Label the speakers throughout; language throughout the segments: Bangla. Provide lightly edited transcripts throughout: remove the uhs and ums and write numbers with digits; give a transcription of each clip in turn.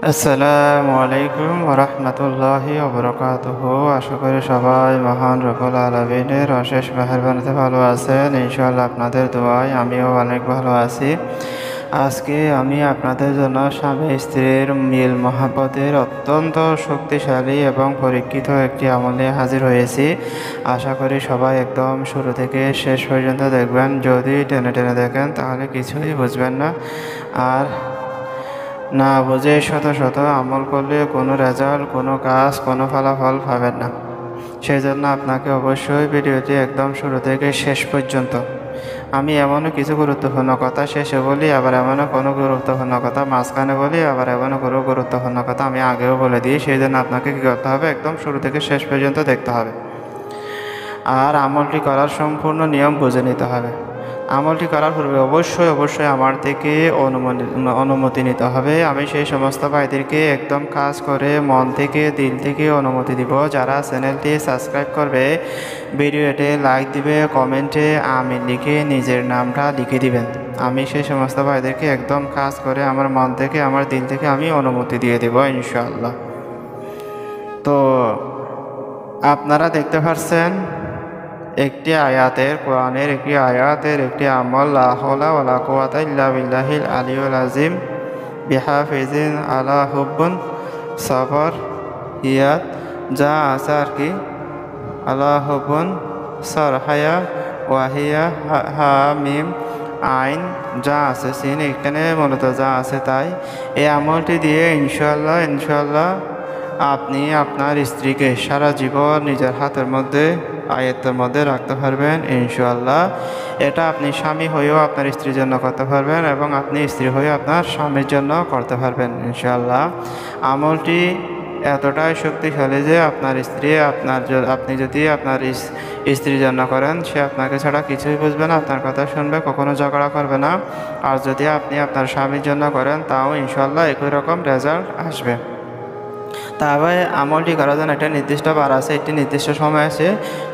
Speaker 1: আসসালামু আলাইকুম ওয়া রাহমাতুল্লাহি ওয়া বারাকাতুহু। আশা করি সবাই মহান রব্বুল আলামিনের অশেষ মেহেরবানিতে ভালো আছেন। ইনশাআল্লাহ আপনাদের দোয়ায় আমিও অনেক ভালো আছি। আজকে আমি আপনাদের জন্য স্বামী স্ত্রীর মিল মহাব্বতের অত্যন্ত শক্তিশালী এবং পরীক্ষিত একটি আমল নিয়ে হাজির হয়েছি। আশা করি সবাই একদম শুরু থেকে শেষ পর্যন্ত দেখবেন। যদি টেনে টেনে দেখেন তাহলে কিছুই বুঝবেন না, আর না বুঝে শত শত আমল করলে কোনো রেজাল্ট, কোনো কাজ, কোনো ফলাফল পাবেন না। সেই জন্য আপনাকে অবশ্যই ভিডিওটি একদম শুরু থেকে শেষ পর্যন্ত, আমি এমনও কিছু গুরুত্বপূর্ণ কথা শেষে বলি, আবার এমনও কোনো গুরুত্বপূর্ণ কথা মাঝখানে বলি, আবার এমনও কোনো গুরুত্বপূর্ণ কথা আমি আগেও বলে দিই। সেই জন্য আপনাকে কী করতে হবে, একদম শুরু থেকে শেষ পর্যন্ত দেখতে হবে, আর আমলটি করার সম্পূর্ণ নিয়ম বুঝে নিতে হবে। আমলটি করার পূর্বে অবশ্যই আমার থেকে অনুমতি নিতে হবে। আমি সেই সমস্ত ভাইদেরকে একদম কাজ করে মন থেকে, দিল থেকে অনুমতি দিব। যারা চ্যানেলটি সাবস্ক্রাইব করবে, ভিডিওতে লাইক দিবে, কমেন্টে আমি লিখে নিজের নামটা লিখে দিবেন। আমি সেই সমস্ত ভাইদেরকে একদম কাজ করে আমার মন থেকে, আমার দিল থেকে আমি অনুমতি দিয়ে দেব ইনশাআল্লাহ। তো আপনারা দেখতে পাচ্ছেন একটি আয়াতের, কোরআনের একটি আয়াতের একটি আমল, লা হাওলা ওয়ালা কুওয়াতা ইল্লা বিল্লাহিল আলিয়্যুল আযীম বিহাফিজিন আলা হুব্বুন সবর ইয়াত, যা আছে আর কি, আলা হুব্বুন সরহায়া ওয়াহিয়া হা মিম আইন, যা আছে সিন, এখানে মূলত যা আছে তাই। এই আমলটি দিয়ে ইনশাআল্লাহ আপনি আপনার স্ত্রীকে সারা জীবন নিজের হাতের মধ্যে, আয়ত্তের মধ্যে রাখতে পারবেন ইনশাআল্লাহ। এটা আপনি স্বামী হয়েও আপনার স্ত্রীর জন্য করতে পারবেন, এবং আপনি স্ত্রী হয়ে আপনার স্বামীর জন্য করতে পারবেন ইনশাআল্লাহ। আমলটি এতটাই শক্তিশালী যে আপনার স্ত্রী, আপনি যদি আপনার স্ত্রীর জন্য করেন, সে আপনাকে ছাড়া কিছুই বুঝবে না, আপনার কথা শুনবে, কখনো ঝগড়া করবে না। আর যদি আপনি আপনার স্বামীর জন্য করেন, তাও ইনশাআল্লাহ একই রকম রেজাল্ট আসবে। তবে আমলটি করার জন্য একটা নির্দিষ্ট বার আছে, একটি নির্দিষ্ট সময় আছে।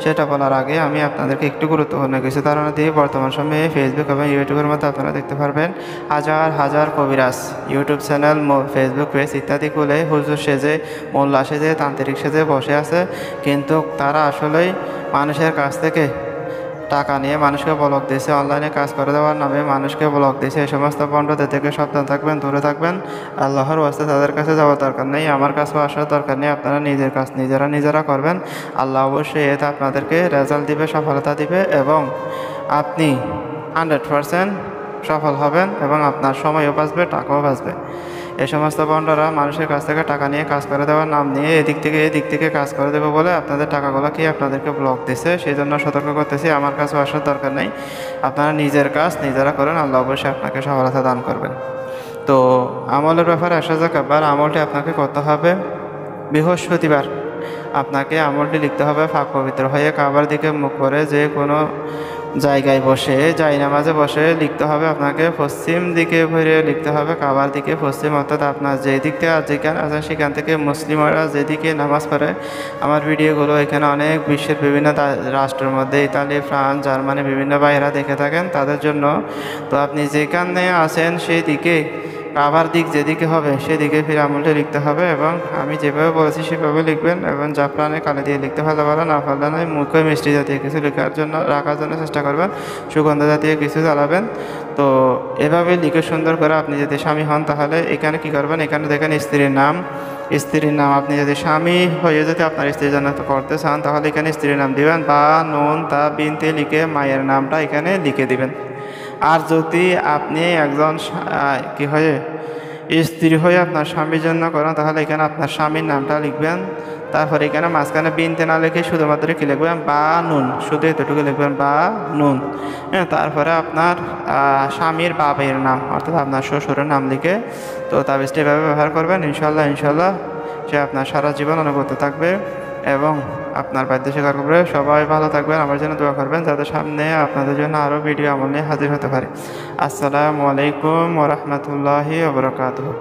Speaker 1: সেটা বলার আগে আমি আপনাদেরকে একটু গুরুত্বপূর্ণ কিছু ধারণা দিয়ে, বর্তমান সময়ে ফেসবুক এবং ইউটিউবের মধ্যে আপনারা দেখতে পারবেন হাজার কবিরাজ ইউটিউব চ্যানেল, ফেসবুক পেজ ইত্যাদি খুলে হুজুর সেজে, মোল্লা সেজে, তান্ত্রিক সেজে বসে আছে, কিন্তু তারা আসলেই মানুষের কাছ থেকে টাকা নিয়ে মানুষকে ব্লক দিয়েছে, অনলাইনে কাজ করে দেওয়ার নামে মানুষকে ব্লক দিয়েছে। এই সমস্ত পণ্ডিতদের থেকে সাবধান থাকবেন, দূরে থাকবেন। আল্লাহর ওয়াস্তে তাদের কাছে যাওয়ার দরকার নেই, আমার কাছেও আসার দরকার নেই। আপনারা নিজের কাজ নিজেরা করবেন। আল্লাহ অবশ্যই এতে আপনাদেরকে রেজাল্ট দিবে, সফলতা দিবে, এবং আপনি 100% সফল হবেন, এবং আপনার সময়ও বাঁচবে, টাকাও বাঁচবে। এই সমস্ত বন্ডরা মানুষের কাছ থেকে টাকা নিয়ে কাজ করে দেওয়ার নাম নিয়ে এদিক থেকে কাজ করে দেবে বলে আপনাদের টাকাগুলো কি আপনাদেরকে ব্লক দিছে। সেই জন্য সতর্ক করতেছি, আমার কাছেও আসার দরকার নেই। আপনারা নিজের কাজ নিজেরা করেন, আল্লাহ অবশ্যই আপনাকে সফলতা দান করবেন। তো আমলের ব্যাপারে আসা যাক। এবার আমলটি আপনাকে করতে হবে বৃহস্পতিবার। আপনাকে আমলটি লিখতে হবে পাক পবিত্র হয়ে, কাবার দিকে মুখ করে, যে কোনো জায়গায় বসে, নামাজে বসে লিখতে হবে। আপনাকে পশ্চিম দিকে ঘুরে লিখতে হবে, কাবার দিকে পশ্চিম, অর্থাৎ আপনার যেই দিক থেকে যেখানে আছেন সেখান থেকে মুসলিমরা যেদিকে নামাজ পড়ে। আমার ভিডিওগুলো এখানে অনেক বিশ্বের বিভিন্ন রাষ্ট্রের মধ্যে, ইতালি, ফ্রান্স, জার্মানি, বিভিন্ন বাইরা দেখে থাকেন, তাদের জন্য। তো আপনি যেখানে আছেন সেই দিকে, কাবার দিক যেদিকে হবে সেদিকে ফিরে আমলটি লিখতে হবে, এবং আমি যেভাবে বলেছি সেভাবে লিখবেন, এবং জাফরানে কালি দিয়ে লিখতে পারলে ভালো, না পারলে নয় মুখে মিষ্টি জাতীয় কিছু রাখার জন্য চেষ্টা করবেন, সুগন্ধ জাতীয় কিছু জ্বালাবেন। তো এভাবে লিখে সুন্দর করে, আপনি যদি স্বামী হন তাহলে এখানে কি করবেন, এখানে দেখেন স্ত্রীর নাম। আপনি যদি স্বামী হয়ে যদি আপনার স্ত্রীর জন্য করতে চান, তাহলে এখানে স্ত্রীর নাম দিবেন, বা নুন তা বিনতে লিখে মায়ের নামটা এখানে লিখে দিবেন। আর যদি আপনি একজন কি হয়ে স্ত্রী হয়ে আপনার স্বামীর জন্য করেন, তাহলে এখানে আপনার স্বামীর নামটা লিখবেন। তারপরে এখানে মাঝখানে বিনতে না লিখে শুধুমাত্র কি লিখবেন, বা নুন, শুধু এতটুকু লিখবেন, বা নুন। হ্যাঁ, তারপরে আপনার স্বামীর বাবার নাম, অর্থাৎ আপনার শ্বশুরের নাম লিখে, তো তাবিজটি এভাবে ব্যবহার করবেন। ইনশাল্লাহ সে আপনার সারা জীবন অনুগত থাকবে, এবং আপনার বাদ্য স্বীকার করবে। সবাই ভালো থাকবেন, আমার জন্য দোয়া করবেন, যাতে সামনে আপনাদের জন্য আরও ভিডিও আমল নিয়ে হাজির হতে পারি। আসসালামু আলাইকুম ওয়া রাহমাতুল্লাহি ওয়া বারাকাতুহু।